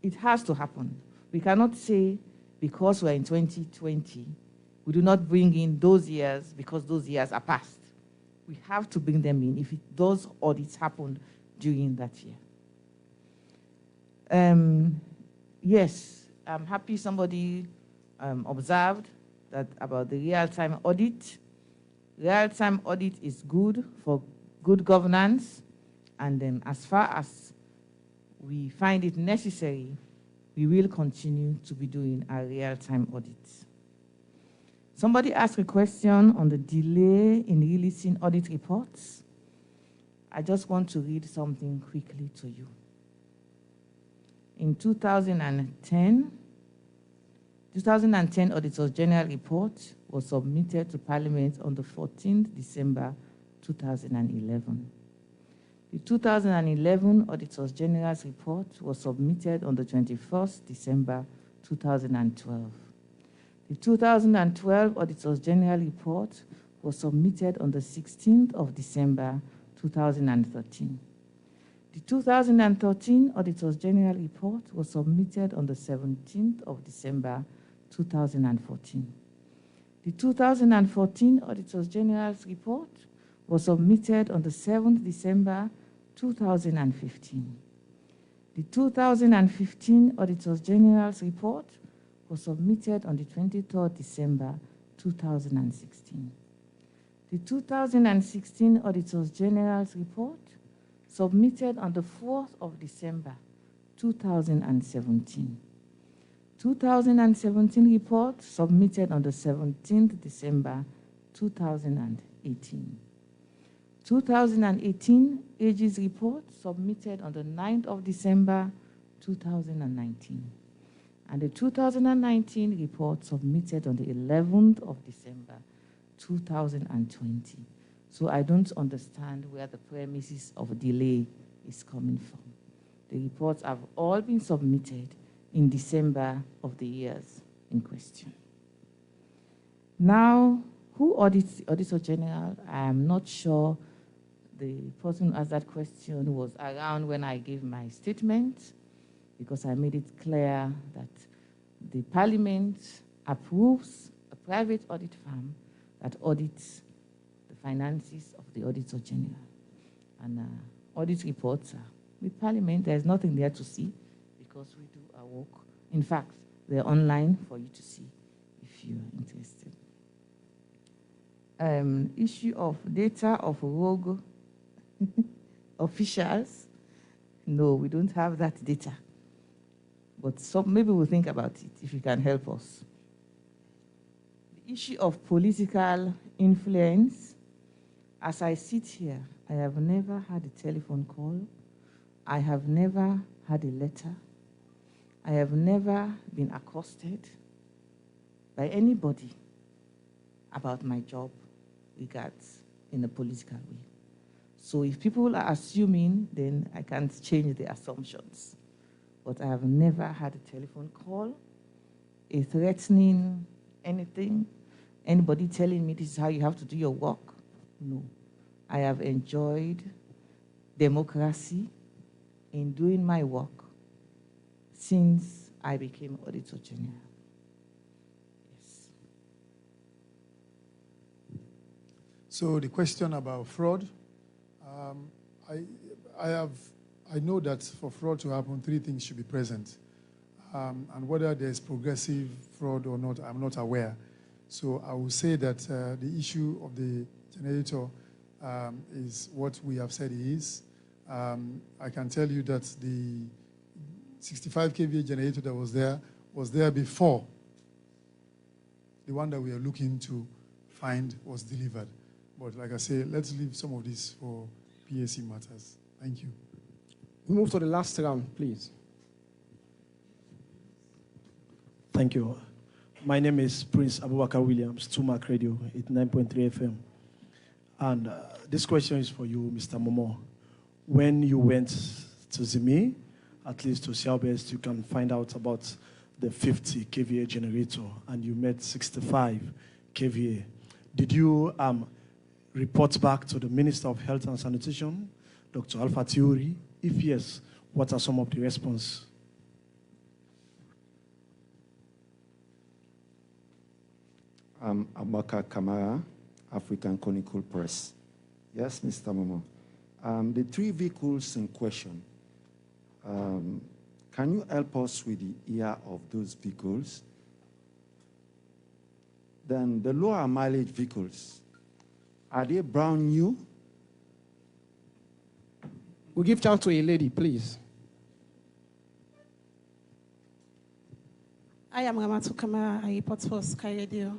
Speaker 1: it has to happen. We cannot say because we're in 2020, we do not bring in those years because those years are past. We have to bring them in if those audits happened during that year. Yes, I'm happy somebody observed that about the real-time audit. Real-time audit is good for good governance, and as far as we find it necessary, we will continue to be doing our real-time audits. Somebody asked a question on the delay in releasing audit reports. I just want to read something quickly to you. In 2010 Auditor's General Report was submitted to Parliament on the 14th December 2011. The 2011 Auditor's General's Report was submitted on the 21st December 2012. The 2012 Auditor's General Report was submitted on the 16th of December 2013. The 2013 Auditor's General Report was submitted on the 17th of December 2014. The 2014 Auditor's General's Report was submitted on the 7th December 2015. The 2015 Auditor's General's Report was submitted on the 23rd December 2016. The 2016 Auditor's General's Report submitted on the 4th of December 2017. 2017 report submitted on the 17th December 2018. 2018 AG's report submitted on the 9th of December 2019. And the 2019 report submitted on the 11th of December 2020. So I don't understand where the premises of delay is coming from. The reports have all been submitted in December of the years in question. Now, who audits the Auditor General? I am not sure the person who asked that question was around when I gave my statement, because I made it clear that the Parliament approves a private audit firm that audits the finances of the Auditor General. And audit reports are with Parliament. There's nothing there to see because we do our work. In fact, they're online for you to see if you're interested. Issue of data of rogue officials. No, we don't have that data. But maybe we'll think about it if you can help us. The issue of political influence. As I sit here, I have never had a telephone call. I have never had a letter. I have never been accosted by anybody about my job regards in a political way. So if people are assuming, then I can't change the assumptions. But I have never had a telephone call, a threatening anything, anybody telling me this is how you have to do your work. No. I have enjoyed democracy in doing my work since I became Auditor General. Yes.
Speaker 3: So the question about fraud, I know that for fraud to happen, 3 things should be present. And whether there's progressive fraud or not, I'm not aware. So I will say that the issue of the generator is what we have said it is. I can tell you that the 65 kVA generator that was there before the one that we are looking to find was delivered. But like I say, let's leave some of this for PAC matters. Thank you.
Speaker 4: We move to the last round, please.
Speaker 14: Thank you. My name is Prince Abubakar Williams, Tumac Radio, 89.3 FM. And this question is for you, Mr. Momo. When you went to Zimi, at least to Siaubest, you can find out about the 50 kVA generator, and you met 65 kVA. Did you report back to the Minister of Health and Sanitation, Dr. Alpha Theory? If yes, what are some of the responses?
Speaker 15: Abubakar Kamara, African Chronicle Press. Yes, Mr. Momo. The 3 vehicles in question, can you help us with the year of those vehicles? Then the lower mileage vehicles, are they brand new?
Speaker 4: We'll give chance to a lady, please.
Speaker 16: I am Ramatu Kamara. I report for Sky Radio.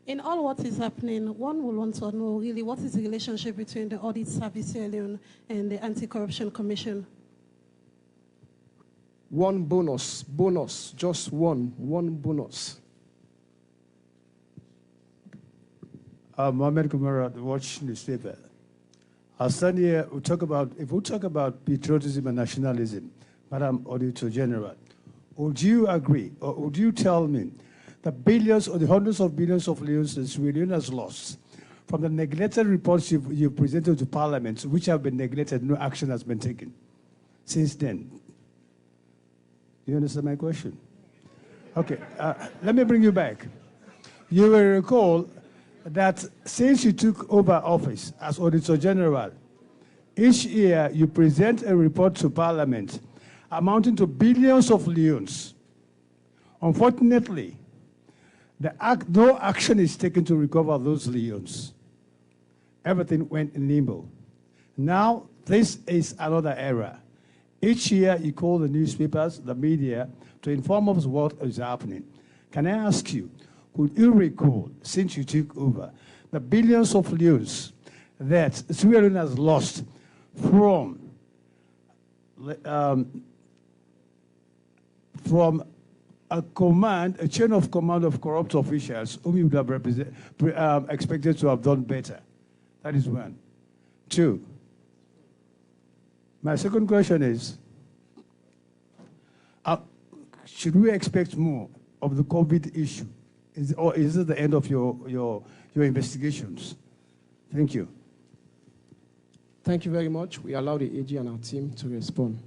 Speaker 16: In all what is happening, one will want to know really what is the relationship between the Audit Service Leone and the Anti-Corruption Commission.
Speaker 4: One bonus, just one bonus.
Speaker 17: Mohammed Kumara, the Watch newspaper. I'll stand here, if we talk about patriotism and nationalism, Madam Auditor General, would you agree, or would you tell me the billions or the hundreds of billions of leones that Sierra Leone has lost from the neglected reports you've presented to Parliament, which have been neglected, no action has been taken since then? Do you understand my question? Okay, let me bring you back. You will recall that since you took over office as Auditor General, each year you present a report to Parliament amounting to billions of leones. Unfortunately, no action is taken to recover those leones. Everything went in limbo. Now, this is another era. Each year you call the newspapers, the media, to inform us what is happening. Can I ask you, could you recall, since you took over, the billions of leones that Sierra Leone has lost from a chain of command of corrupt officials whom you would have expected to have done better? That is one. 2, my second question is, should we expect more of the COVID issue? Or is it the end of your investigations? Thank you.
Speaker 4: Thank you very much. We allow the AG and our team to respond.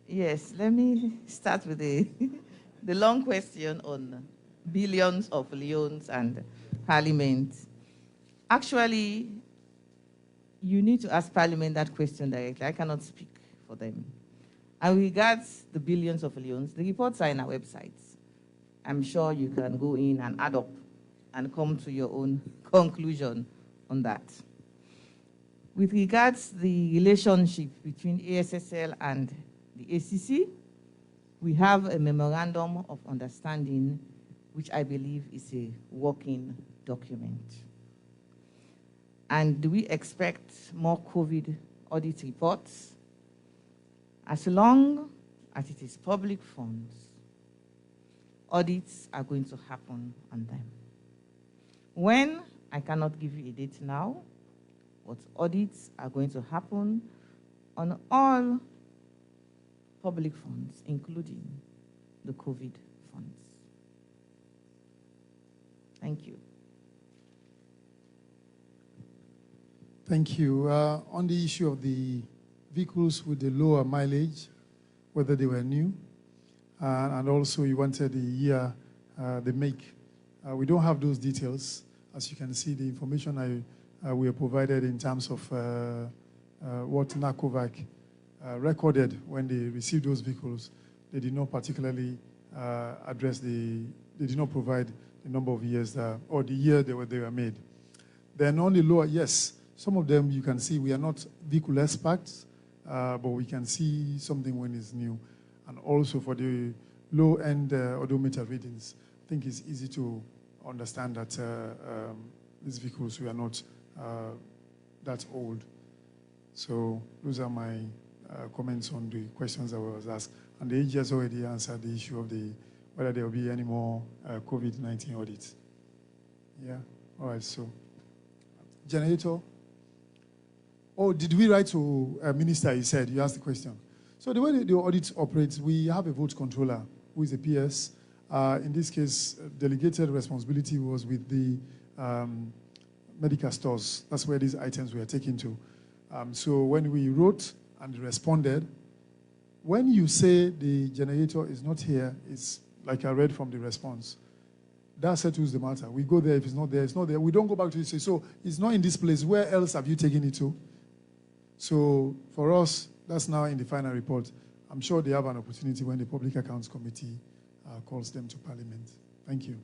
Speaker 1: Yes, let me start with the long question on billions of leones and Parliament. Actually, you need to ask Parliament that question directly. I cannot speak for them. And regards the billions of leones, the reports are in our websites. I'm sure you can go in and add up and come to your own conclusion on that. With regards the relationship between ASSL and the ACC, we have a memorandum of understanding, which I believe is a working document. And do we expect more COVID audit reports? As long as it is public funds, audits are going to happen on them. When, I cannot give you a date now, but audits are going to happen on all public funds, including the COVID funds. Thank you.
Speaker 3: Thank you. On the issue of the vehicles with the lower mileage, whether they were new, and also you wanted the year, the make. We don't have those details. As you can see, the information we are provided in terms of what NACOVAC recorded when they received those vehicles, they did not particularly address they did not provide the number of years or the year they were made. Then on the lower, yes, some of them you can see we are not vehicle experts, but we can see something when it's new. And also for the low-end odometer readings, I think it's easy to understand that these vehicles were not that old. So those are my comments on the questions I was asked. And the AG has already answered the issue of whether there will be any more COVID-19 audits. Yeah, all right, so. Generator. Oh, did we write to a minister, he said, you asked the question. So the way the audit operates, we have a vote controller who is a PS. In this case, delegated responsibility was with the medical stores. That's where these items were taken to. So when we wrote and responded, when you say the generator is not here, it's like I read from the response. That settles the matter. We go there. If it's not there, it's not there. We don't go back to it and say, so it's not in this place. Where else have you taken it to? So for us, that's now in the final report. I'm sure they have an opportunity when the Public Accounts Committee calls them to Parliament. Thank you.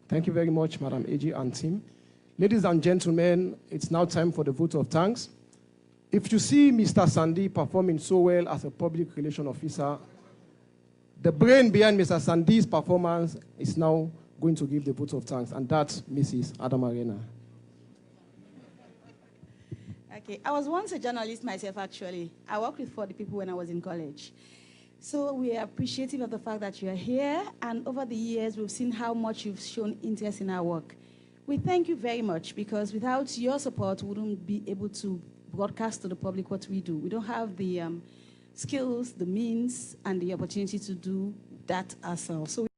Speaker 4: Thank you very much, Madam AG and team. Ladies and gentlemen, it's now time for the vote of thanks. If you see Mr. Sandy performing so well as a public relations officer, the brain behind Mr. Sandy's performance is now going to give the vote of thanks, and that's Mrs. Adam Arena.
Speaker 18: Okay, I was once a journalist myself, actually. I worked with 40 people when I was in college. So we are appreciative of the fact that you are here, and over the years, we've seen how much you've shown interest in our work. We thank you very much, because without your support, we wouldn't be able to broadcast to the public what we do. We don't have the skills, the means, and the opportunity to do that ourselves. So